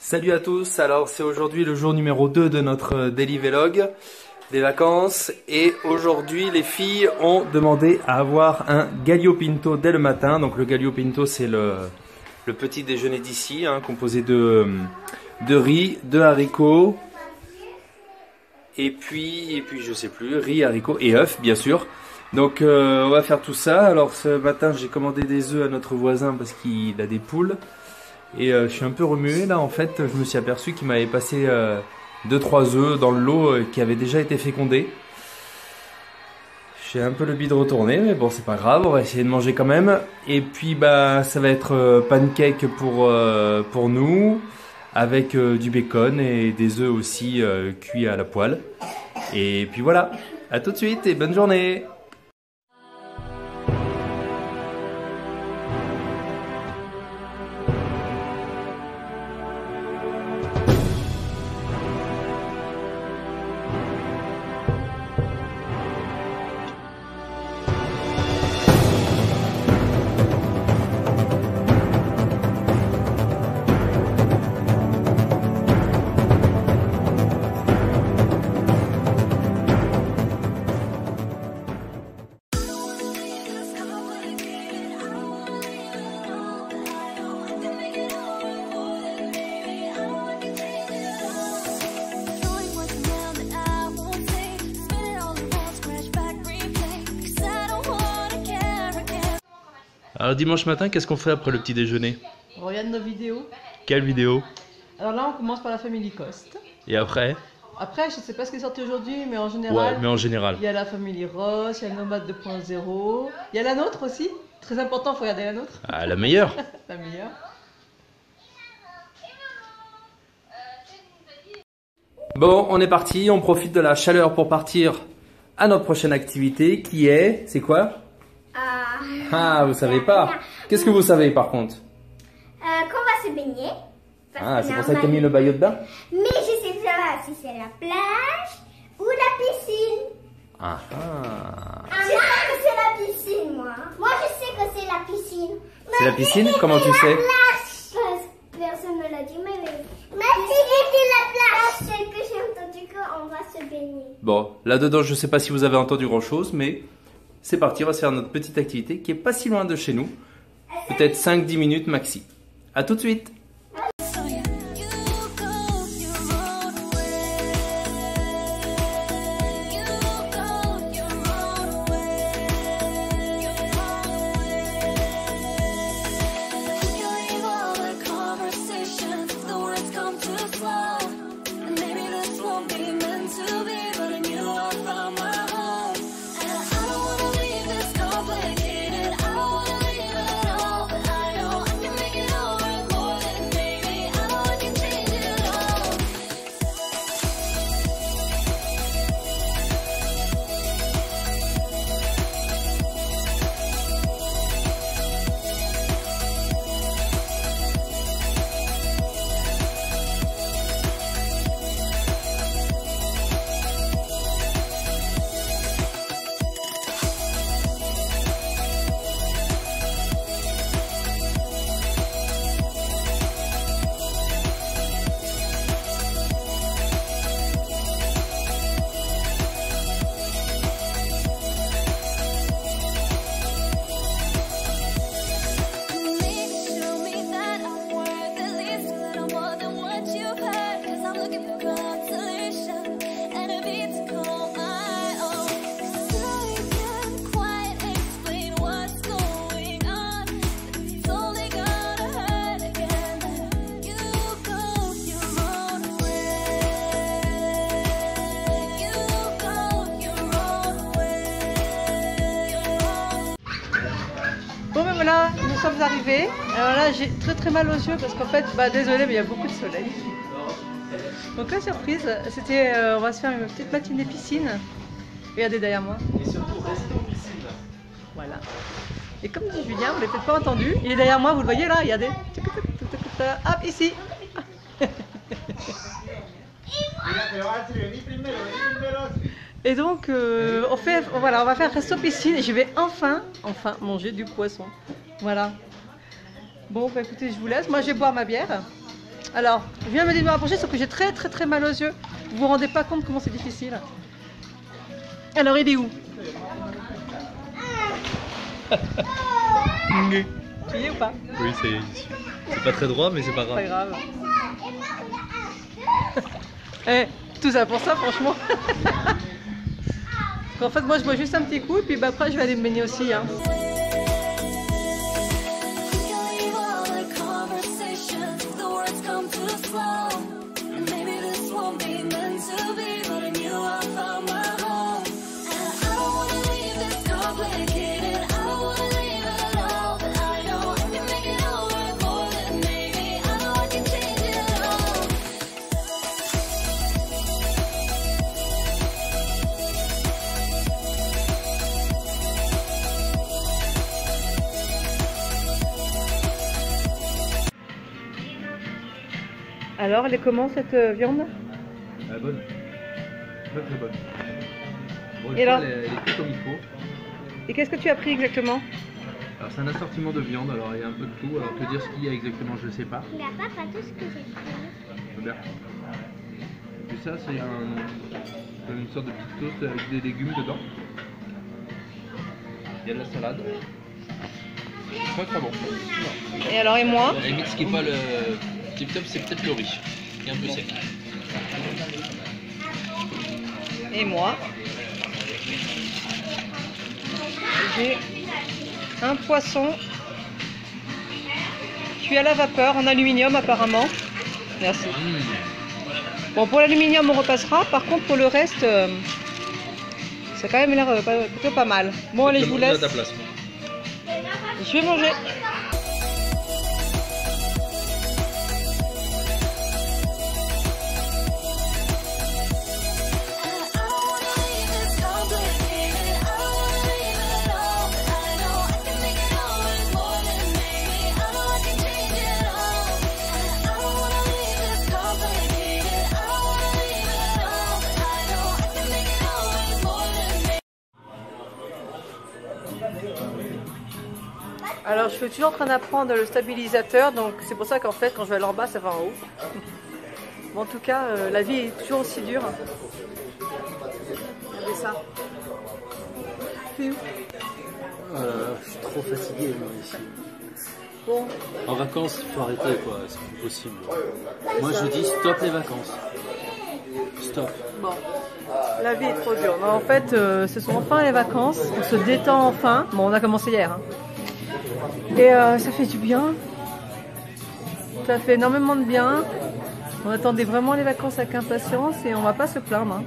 Salut à tous, alors c'est aujourd'hui le jour numéro 2 de notre daily vlog des vacances et aujourd'hui les filles ont demandé à avoir un Gallo Pinto dès le matin. Donc le Gallo Pinto c'est le petit déjeuner d'ici, hein, composé de riz, de haricots et puis je sais plus, riz, haricots et œufs bien sûr. Donc on va faire tout ça. Alors ce matin j'ai commandé des œufs à notre voisin parce qu'il a des poules. Et je suis un peu remué là en fait, je me suis aperçu qu'il m'avait passé 2-3 œufs dans le lot qui avaient déjà été fécondés. J'ai un peu le bide retourné mais bon c'est pas grave, on va essayer de manger quand même. Et puis bah ça va être pancake pour nous, avec du bacon et des œufs aussi cuits à la poêle. Et puis voilà, à tout de suite et bonne journée. Alors dimanche matin, qu'est-ce qu'on fait après le petit déjeuner? On regarde nos vidéos. Quelle vidéo? Alors là, on commence par la famille Coste. Et après? Après, je ne sais pas ce qui est sorti aujourd'hui, mais en général. Ouais, mais en général. Il y a la famille Ross, il y a le Nomade 2.0. Il y a la nôtre aussi. Très important, il faut regarder la nôtre. Ah, la meilleure. La meilleure. Bon, on est parti, on profite de la chaleur pour partir à notre prochaine activité qui est... C'est quoi? Ah, vous savez pas. Qu'est-ce que vous savez par contre? Qu'on va se baigner. Ah, c'est pour ça que tu as mis le maillot de bain? Mais je sais pas si c'est la plage ou la piscine. Ah ah. Je sais que c'est la piscine, moi. Moi, je sais que c'est la piscine. C'est la piscine? Comment tu sais? Personne ne l'a dit, mais c'est la plage. C'est que j'ai entendu qu'on va se baigner. Bon, là-dedans, je sais pas si vous avez entendu grand-chose, mais c'est parti, on va se faire notre petite activité qui est pas si loin de chez nous. Peut-être 5-10 minutes maxi. À tout de suite. Bon, ben voilà, nous sommes arrivés. Alors là, j'ai très mal aux yeux parce qu'en fait, bah désolé, mais il y a beaucoup de soleil. Donc la surprise, c'était, on va se faire une petite matinée piscine. Regardez derrière moi. Et surtout, restez en piscine. Voilà. Et comme dit Julien, vous l'avez peut-être pas entendu, il est derrière moi, vous le voyez là, regardez. Hop, ici. Et donc, on va faire resto piscine et je vais enfin manger du poisson. Voilà. Bon, bah écoutez, je vous laisse. Moi, je vais boire ma bière. Alors, je viens de me rapprocher, sauf que j'ai très mal aux yeux. Vous vous rendez pas compte comment c'est difficile. Alors, il est où? Tu y es ou pas? Oui, c'est pas très droit, mais c'est pas grave. Pas grave. Eh, tout ça pour ça, franchement. En fait, moi, je bois juste un petit coup, et puis bah, après, je vais aller me baigner aussi. Hein. Alors, elle est comment cette viande? Elle est bonne. Très très bonne. Bon, et là, elle est plus comme il faut. Et qu'est-ce que tu as pris exactement? Alors c'est un assortiment de viande, alors il y a un peu de tout. Alors te dire ce qu'il y a exactement, je ne sais pas. Mais pas tout ce que j'ai pris. Bien. Et puis ça, c'est une sorte de petite toast avec des légumes dedans. Il y a de la salade. Très très bon. Et alors, et moi? À la limite, ce qui n'est pas le tip top, c'est peut-être le riz, qui est un peu sec. Et moi, j'ai un poisson cuit à la vapeur en aluminium apparemment. Merci. Bon, pour l'aluminium on repassera, par contre pour le reste, ça a quand même l'air plutôt pas mal. Bon allez, je vous laisse. Je vais manger. Alors je suis toujours en train d'apprendre le stabilisateur, donc c'est pour ça qu'en fait quand je vais aller en bas ça va en haut. Bon, en tout cas la vie est toujours aussi dure. Regardez ça. C'est où? Je suis trop fatigué moi ici. Bon. En vacances, il faut arrêter quoi, c'est plus possible. Moi je dis stop les vacances. Stop. Bon. La vie est trop dure. Non, en fait ce sont enfin les vacances, on se détend enfin. Bon, on a commencé hier. Hein. Et ça fait du bien. Ça fait énormément de bien. On attendait vraiment les vacances avec impatience et on va pas se plaindre. Hein.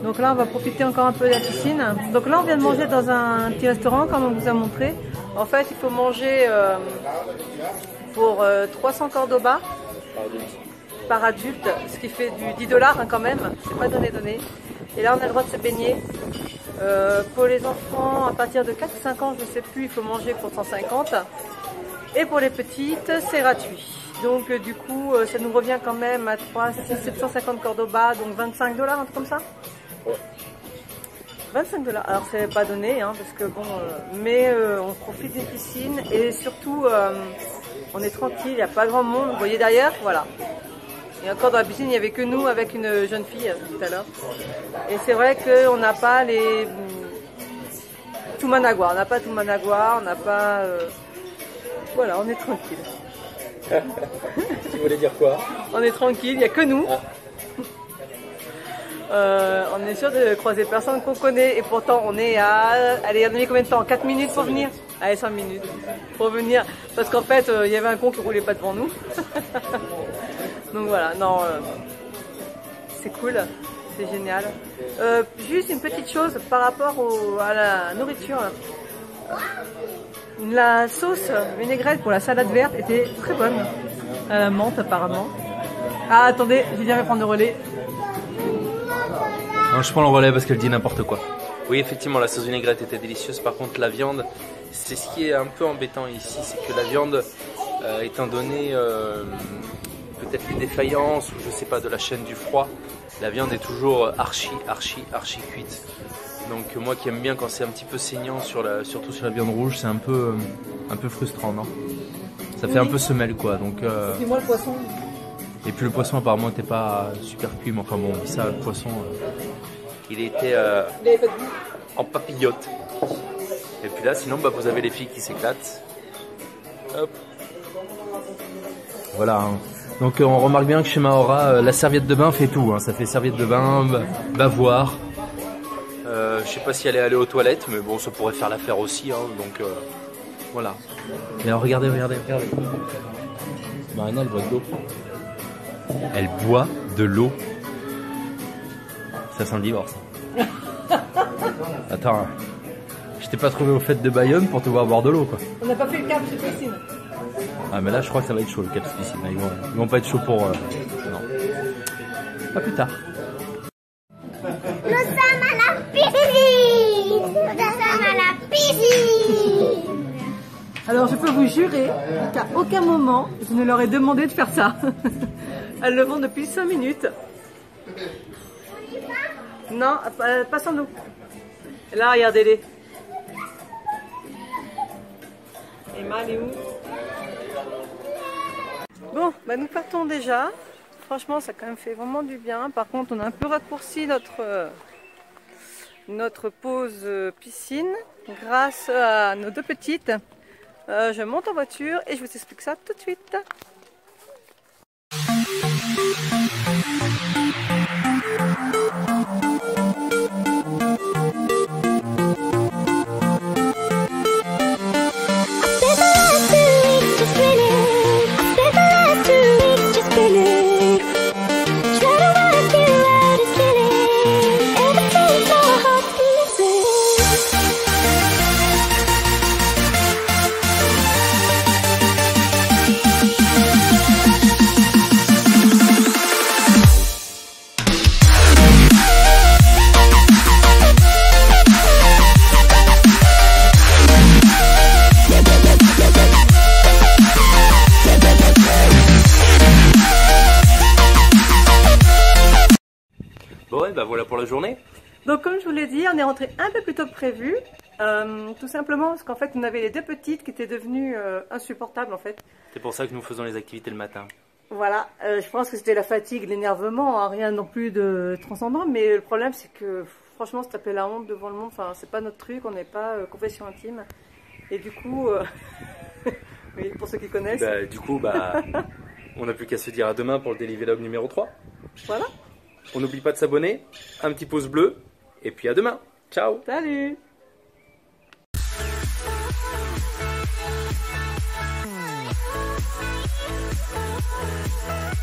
Donc là, on va profiter encore un peu de la piscine. Donc là, on vient de manger dans un petit restaurant, comme on vous a montré. En fait, il faut manger pour 300 Cordoba par adulte, ce qui fait du 10 $ hein, quand même. C'est pas donné. Et là, on a le droit de se baigner. Pour les enfants, à partir de 4-5 ans, je ne sais plus, il faut manger pour 150. Et pour les petites, c'est gratuit. Donc du coup, ça nous revient quand même à 750 Cordoba, donc 25 $, un truc comme ça. 25 $. Alors c'est pas donné, hein, parce que bon, mais on profite des piscines et surtout, on est tranquille, il n'y a pas grand monde. Vous voyez derrière, voilà. Et encore dans la piscine, il n'y avait que nous avec une jeune fille tout à l'heure. Et c'est vrai qu'on n'a pas les tout Managua, on n'a pas tout Managua, on n'a pas... Voilà, on est tranquille. Tu voulais dire quoi? On est tranquille, il n'y a que nous. On est sûr de croiser personne qu'on connaît et pourtant on est à... Allez, on a mis combien de temps? 4 minutes pour venir? Allez, 5 minutes pour venir. Parce qu'en fait, il y avait un con qui ne roulait pas devant nous. Donc voilà, non, c'est cool, c'est génial. Juste une petite chose par rapport à la nourriture. La sauce vinaigrette pour la salade verte était très bonne. À la menthe apparemment. Ah attendez, je viens prendre le relais. Non, je prends le relais parce qu'elle dit n'importe quoi. Oui, effectivement, la sauce vinaigrette était délicieuse. Par contre, la viande, c'est ce qui est un peu embêtant ici, c'est que la viande, étant donné peut-être les défaillances ou je sais pas de la chaîne du froid, la viande est toujours archi cuite. Donc moi qui aime bien quand c'est un petit peu saignant surtout sur la viande rouge, c'est un peu frustrant, non? Ça fait un peu semelle quoi. Donc dis-moi le poisson. Et puis le poisson apparemment n'était pas super cuit, mais enfin bon, ça, le poisson, il était en papillote. Et puis là, sinon, bah, vous avez les filles qui s'éclatent. Hop. Voilà. Hein. Donc on remarque bien que chez Mahora, la serviette de bain fait tout. Hein. Ça fait serviette de bain, bavoir. Je sais pas si elle est allée aux toilettes, mais bon, ça pourrait faire l'affaire aussi. Hein. Donc voilà. Mais alors regardez. Marina, elle boit de l'eau. Elle boit de l'eau. Ça sent le divorce. Attends, hein. Je t'ai pas trouvé aux fêtes de Bayonne pour te voir boire de l'eau, quoi. On n'a pas fait le cap de piscine. Ah mais là je crois que ça va être chaud le cap piscine. Ils vont pas être chauds pour... Non. Pas plus tard. Nous sommes à la piscine. Nous sommes à la piscine. Alors je peux vous jurer qu'à aucun moment je ne leur ai demandé de faire ça. Elles le font depuis 5 minutes. Non, pas sans nous. Et là, regardez-les. Emma, elle est où? Bon, bah nous partons déjà. Franchement, ça a quand même fait vraiment du bien. Par contre, on a un peu raccourci notre pause piscine grâce à nos deux petites. Je monte en voiture et je vous explique ça tout de suite. Bon ouais, bah voilà pour la journée. Donc comme je vous l'ai dit, on est rentré un peu plus tôt que prévu. Tout simplement parce qu'en fait on avait les deux petites qui étaient devenues insupportables en fait. C'est pour ça que nous faisons les activités le matin. Voilà, je pense que c'était la fatigue, l'énervement, hein, rien non plus de transcendant, mais le problème c'est que franchement se taper la honte devant le monde, enfin c'est pas notre truc, on n'est pas confession intime. Et du coup, oui, pour ceux qui connaissent. Bah, du coup, bah, on n'a plus qu'à se dire à demain pour le Daily Vlog numéro 3. Voilà. On n'oublie pas de s'abonner, un petit pouce bleu, et puis à demain. Ciao. Salut. Bye.